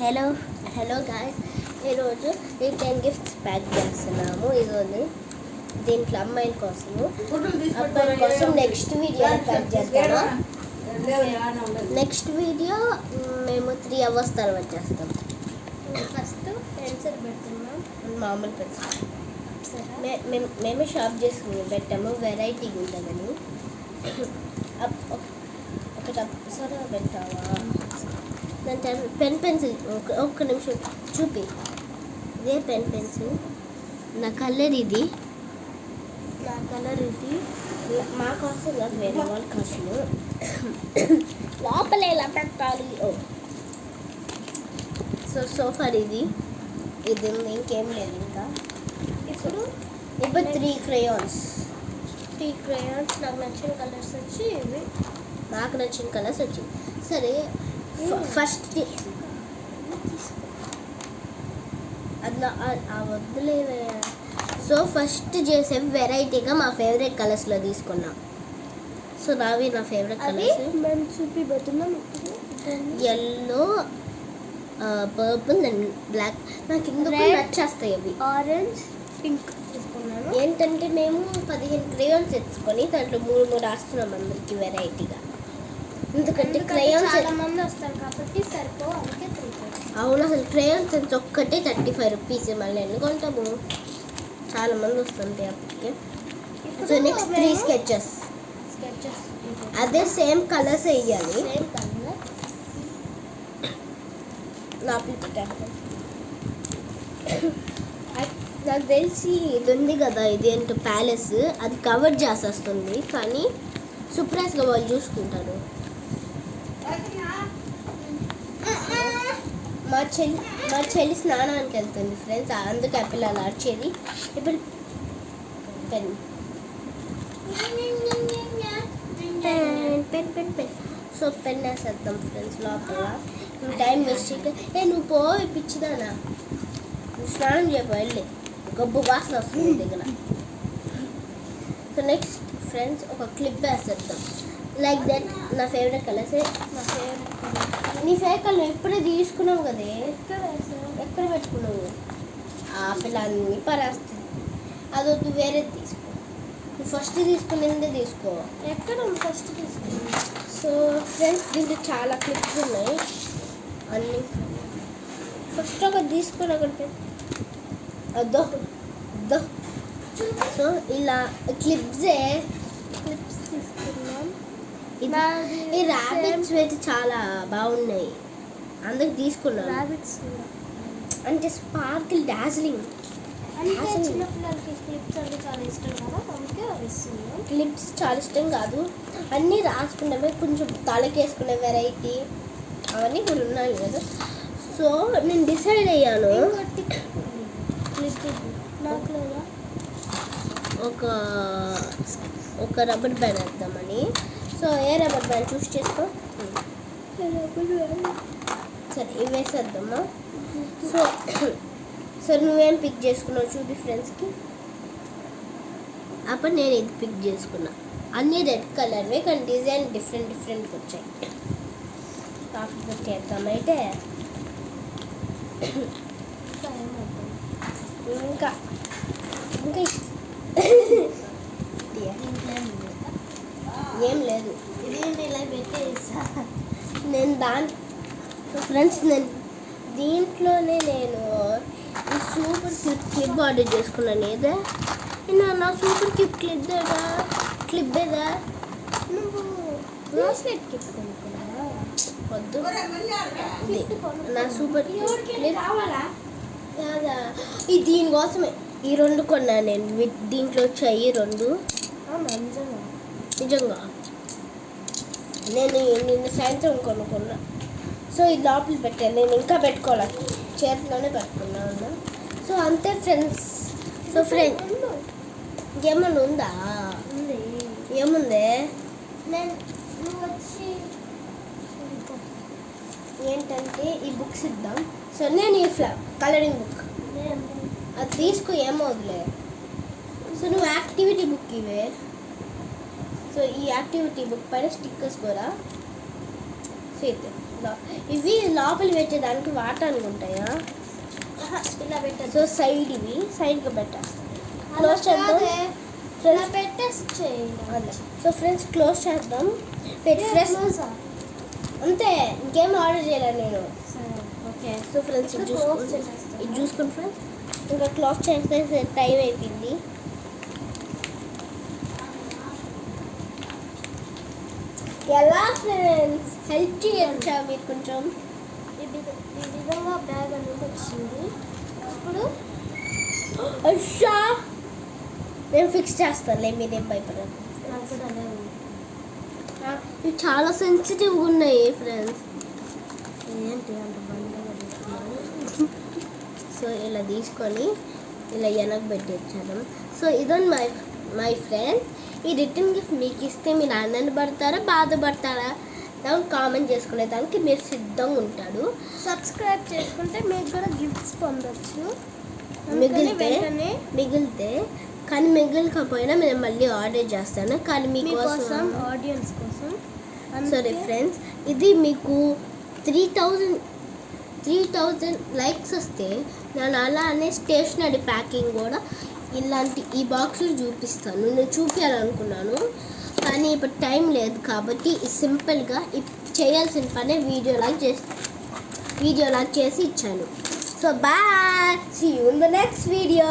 Hello hello guys, ఈరోజు ఈ 10 gifts pack చేస్తున్నాము. ఈరోజు దీంట్లో అమ్మాయిల కోసము, అబ్బాయిల కోసం నెక్స్ట్ వీడియో ప్యాక్ చేస్తాము. నెక్స్ట్ వీడియో మేము 3 hours తర్వాత చేస్తాం. ఫస్ట్ పెన్సిల్ పెడుతున్నాం, మామూలు పెన్సిల్ మేమే షాప్ చేసుకుని పెట్టాము, వెరైటీగా ఉంటుందని. ఒకటి అప్సరా పెట్టావా? దాని పెన్సిల్ ఒక్క నిమిషం చూపి. ఇదే పెన్సిల్, నా కలర్ ఇది, మా కోసం కాదు, వేరే వాళ్ళ కోసం. లోపల ఎలా పెట్టాలి? సోఫా ఇది ఇంకేం లేదు. ఇంకా ఇప్పుడు 3 crayons. నాకు నచ్చిన కలర్స్ వచ్చి ఇవి. నాకు నచ్చిన కలర్స్ వచ్చి సరే. ఫస్ట్ అట్లా వద్దులేవే. సో ఫస్ట్ చేసే వెరైటీగా మా ఫేవరెట్ కలర్స్లో తీసుకున్నాం. సో నావి నా ఫేవరెట్ కలర్స్ మేము చూపిపోతున్నాం. Yellow, purple and black. నాకు ఇందుకు నచ్చేస్తాయి అవి. ఆరెంజ్, పింక్ తీసుకున్నాను. ఏంటంటే మేము 15 crayons తెచ్చుకొని దాంట్లో 3 రాస్తున్నాం అందరికి వెరైటీగా. ఎందుకంటే క్రేయాన్స్ చాలా మంది వస్తారు కాబట్టి సరిపో, అందుకే 3. అవును, అసలు క్రేయాన్స్ ఒక్కటే 35 rupees. మళ్ళీ ఎన్ని కొంటాము, చాలా మంది వస్తుంది అప్పటికే. So next 3 sketches. అదే సేమ్ కలర్స్ వేయాలి. సేమ్ కలర్ లోపల పెట్టాను. నాకు తెలిసి ఇది ఉంది కదా, ఇది ఏంటో ప్యాలెస్, అది కవర్ చేసేస్తుంది. కానీ సర్ప్రైజ్గా వాళ్ళు చూసుకుంటారు. మా చెల్లి స్నానానికి వెళ్తుంది ఫ్రెండ్స్, అందుకే ఆ పిల్లలు ఆడ్చేది. ఇప్పుడు పెన్ సో పెన్ వేసేద్దాం ఫ్రెండ్స్ లోపల. టైం వేస్ట్ నువ్వు పోయి పిచ్చిదానా, నువ్వు స్నానం చేయపో, వెళ్ళి గబ్బు వాసన వస్తుంది దగ్గర. సో నెక్స్ట్ ఫ్రెండ్స్ ఒక క్లిప్ వేసేద్దాం లైక్ దట్. నా ఫేవరెట్ కలర్స్. నా ఫేవరెట్ నీ ఫేవరెట్ కలర్ ఎప్పుడే తీసుకున్నావు కదే, ఎక్కడ పెట్టుకున్నావు? ఆ పిల్ల అన్ని పరేస్తుంది. అదొద్దు, వేరేది తీసుకో. నువ్వు ఫస్ట్ తీసుకునేదే తీసుకో. ఎక్కడ ఫస్ట్ తీసుకున్నాను. సో ఫ్రెండ్స్ దీంట్లో చాలా క్లిప్స్ ఉన్నాయి అన్నీ. ఫస్ట్ ఒకటి తీసుకొని ఒకటి అద్దో అద్దో. సో ఇలా క్లిప్స్ తీసుకున్నాం. ఈ ర్యాబిట్స్ అయితే చాలా బాగున్నాయి, అందుకు తీసుకున్నాను. ర్యాబిట్స్ అంటే స్పార్కిల్ డాజ్లింగ్. చిన్నపిల్లలకి క్లిప్స్ అంటే చాలా ఇష్టం కదా, అందుకే అవి ఇస్తున్నాం. క్లిప్స్ చాలా ఇష్టం కాదు, అన్నీ రాసుకున్నవే, కొంచెం తలకేసుకునే వెరైటీ అవన్నీ కూడా ఉన్నాయి కదా. సో నేను డిసైడ్ అయ్యాను ఒక రబ్బర్ బ్యాండ్ వేద్దామని. సో ఏ రబ్బర్ బ్యాండ్ చూస్ చేసుకో. సరే ఇవి వేసేద్దామా. సో నువ్వేం పిక్ చేసుకున్నావు చూపి ఫ్రెండ్స్కి. అప్పుడు నేను ఇది పిక్ చేసుకున్నా. అన్నీ రెడ్ కలర్వే కానీ డిజైన్ డిఫరెంట్గా వచ్చాయి. టాపిక్ వచ్చేద్దాం అయితే. ఇంకా ఇంకా ఏం లేదు. ఇదేంటి ఇలా పెట్టేసా? నేను ఫ్రెండ్స్ నేను దీంట్లోనే నేను ఈ సూపర్ క్లిప్ ఆర్డర్ చేసుకున్నాను. ఏదా నా సూపర్ క్లిప్ ఏదా? నువ్వు బ్రాస్లెట్ కిట్ కొనుక్కున్నావా? వద్దు, నా సూపర్ క్లిప్ కాదా, ఈ దీనికోసమే ఈ 2 కొన్నాను నేను. దీంట్లో వచ్చాయి 2. నిజంగా నేను నిన్న సాయంత్రం కొనుక్కున్నా. సో ఇది లోపల పెట్టాను, నేను ఇంకా పెట్టుకోవాలి, చేతిలోనే పెట్టుకున్నాను. సో అంతే ఫ్రెండ్స్. సో ఫ్రెండ్ ఏమన్నా ఉందా? ఏముంది? నువ్వు వచ్చి ఏంటంటే ఈ బుక్స్ ఇద్దాం. సో నేను ఈ కలరింగ్ బుక్ అది తీసుకో, ఏమవుదులే. సో నువ్వు యాక్టివిటీ బుక్ ఇవే. సో ఈ యాక్టివిటీ బుక్ పైన స్టిక్కర్స్ కూడా సో ఇవి లోపల పెట్టేదానికి వాటానికి ఉంటాయా? ఇలా పెట్టదు. సో సైడ్ ఇవి సైడ్కి పెట్టేస్తాం. అలా క్లోజ్ చేద్దాం కాదే, ఇలా పెట్టేసి చేయాలి. సో ఫ్రెండ్స్ క్లోజ్ చేద్దాం. ఫ్రెండ్స్ అంతే, ఇంకేం ఆర్డర్ చేయలేదు నేను. ఓకే. సో ఫ్రెండ్స్ ఇది క్లోజ్ చూసుకోండి, చేసేస్తాను. ఇది చూసుకోండి ఫ్రెండ్స్. ఇంకా క్లోజ్ చేస్తే టైం అయిపోయింది. ఎలా ఫ్రెండ్స్ హెల్ప్ చేయొచ్చా మీరు కొంచెం? ఈ విధంగా బ్యాగ్ అనేది వచ్చింది. ఇప్పుడు అయ్యా నేను ఫిక్స్ చేస్తానులే, మీరేం భయపడదు. నాకు కూడా అదే ఉంది. ఇవి చాలా సెన్సిటివ్గా ఉన్నాయి ఫ్రెండ్స్. ఏంటి అంత బండిగా సో ఇలా తీసుకొని ఇలా వెనక్కి పెట్టించాను. సో ఇదని మై ఫ్రెండ్స్. ఈ రిటర్న్ గిఫ్ట్ మీకు ఇస్తే మీరు ఆనందపడతారా బాధపడతారా దాన్ని కామెంట్ చేసుకునే దానికి మీరు సిద్ధంగా ఉంటాడు. సబ్స్క్రైబ్ చేసుకుంటే మీకు కూడా గిఫ్ట్స్ పొందొచ్చు. మిగిలితే కానీ మిగిలికపోయినా నేను మళ్ళీ ఆర్డర్ చేస్తాను, కానీ మీకోసం ఆడియన్స్ కోసం. సరే ఫ్రెండ్స్, ఇది మీకు 3000 లైక్స్ వస్తే నేను అలానే స్టేషనరీ ప్యాకింగ్ కూడా ఇలాంటి ఈ బాక్సులు చూపిస్తాను. నేను చూపించాలనుకున్నాను కానీ ఇప్పుడు టైం లేదు కాబట్టి సింపుల్గా చేయాల్సిన పనే వీడియోలా చేసి ఇచ్చాను. So bye, see you in the next video.